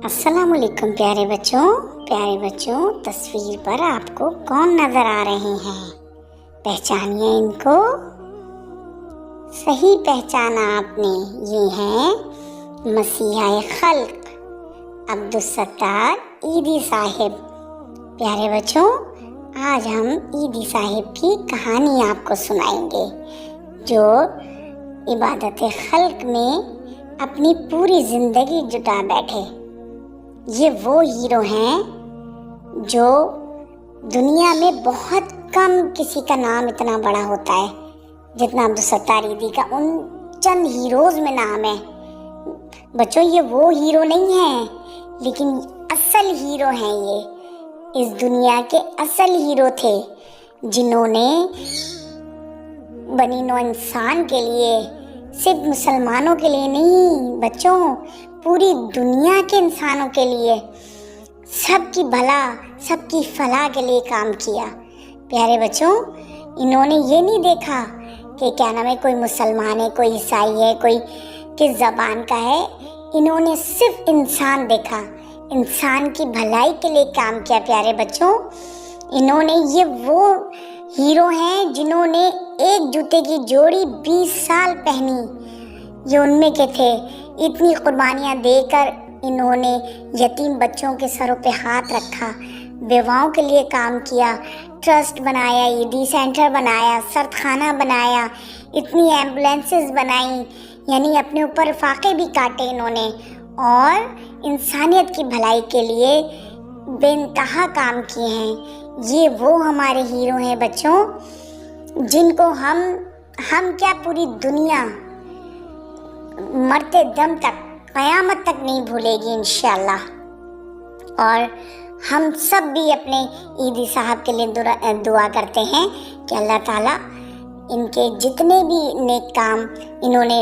अस्सलाम वालेकुम प्यारे बच्चों, तस्वीर पर आपको कौन नज़र आ रहे हैं? पहचानिए इनको। सही पहचाना आपने, ये हैं मसीहा खल्क अब्दुस्सत्तार ईदी साहिब। प्यारे बच्चों, आज हम ईदी साहिब की कहानी आपको सुनाएंगे, जो इबादत खल्क में अपनी पूरी ज़िंदगी जुटा बैठे। ये वो हीरो हैं जो दुनिया में बहुत कम किसी का नाम इतना बड़ा होता है जितना अब्दुस्सत्तार ईदी का उन चंद हीरोज़ में नाम है। बच्चों, ये वो हीरो नहीं हैं, लेकिन असल हीरो हैं। ये इस दुनिया के असल हीरो थे, जिन्होंने बनी नौ इंसान के लिए, सिर्फ मुसलमानों के लिए नहीं बच्चों, पूरी दुनिया के इंसानों के लिए, सबकी भला सबकी फलाह के लिए काम किया। प्यारे बच्चों, इन्होंने ये नहीं देखा कि क्या नाम है, कोई मुसलमान है, कोई ईसाई है, कोई किस ज़बान का है। इन्होंने सिर्फ इंसान देखा, इंसान की भलाई के लिए काम किया। प्यारे बच्चों, इन्होंने ये वो हीरो हैं जिन्होंने एक जूते की जोड़ी 20 साल पहनी। ये उनमें के थे। इतनी कुर्बानियाँ देकर इन्होंने यतीम बच्चों के सरों पे हाथ रखा, बेवाओं के लिए काम किया, ट्रस्ट बनाया, ईदी सेंटर बनाया, सर्दखाना बनाया, इतनी एम्बुलेंसेस बनाई, यानी अपने ऊपर फाके भी काटे इन्होंने, और इंसानियत की भलाई के लिए बेइंतहा काम किए हैं। ये वो हमारे हीरो हैं बच्चों, जिनको हम क्या, पूरी दुनिया मरते दम तक, क़यामत तक नहीं भूलेगी इंशाअल्लाह। और हम सब भी अपने ईदी साहब के लिए दुआ करते हैं कि अल्लाह ताला इनके जितने भी नेक काम इन्होंने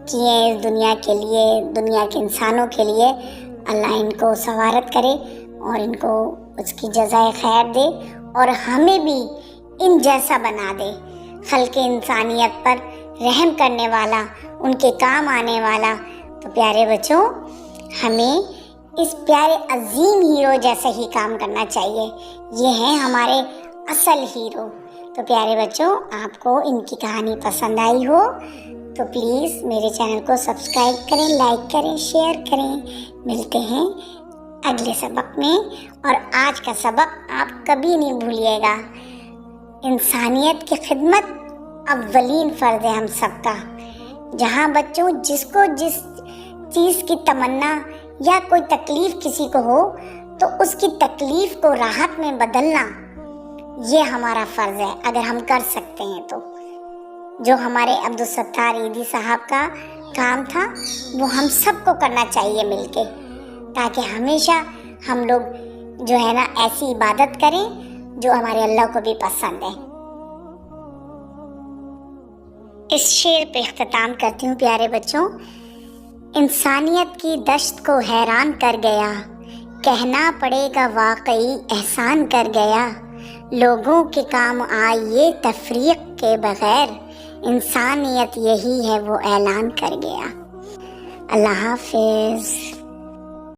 किए इस दुनिया के लिए, दुनिया के इंसानों के लिए, अल्लाह इनको सवारत करे और इनको उसकी जज़ाए खैर दे, और हमें भी इन जैसा बना दे, खल्क़ इंसानियत पर रहम करने वाला, उनके काम आने वाला। तो प्यारे बच्चों, हमें इस प्यारे अजीम हीरो जैसा ही काम करना चाहिए। ये हैं हमारे असल हीरो। तो प्यारे बच्चों, आपको इनकी कहानी पसंद आई हो तो प्लीज़ मेरे चैनल को सब्सक्राइब करें, लाइक करें, शेयर करें। मिलते हैं अगले सबक में, और आज का सबक आप कभी नहीं भूलिएगा। इंसानियत की खिदमत अव्वलीन फ़र्ज़ है हम सबका। जहाँ बच्चों जिसको जिस चीज़ की तमन्ना या कोई तकलीफ़ किसी को हो, तो उसकी तकलीफ़ को राहत में बदलना, ये हमारा फ़र्ज़ है, अगर हम कर सकते हैं तो। जो हमारे अब्दुस्सत्तार ईदी साहब का काम था, वो हम सबको करना चाहिए मिलके, ताकि हमेशा हम लोग जो है ना, ऐसी इबादत करें जो हमारे अल्लाह को भी पसंद है। इस शेर पे इख्तिताम करती हूँ प्यारे बच्चों। इंसानियत की दश्त को हैरान कर गया, कहना पड़ेगा वाकई एहसान कर गया। लोगों के काम आइए तफरीक के बगैर, इंसानियत यही है वो ऐलान कर गया। अल्लाह हाफ़िज़।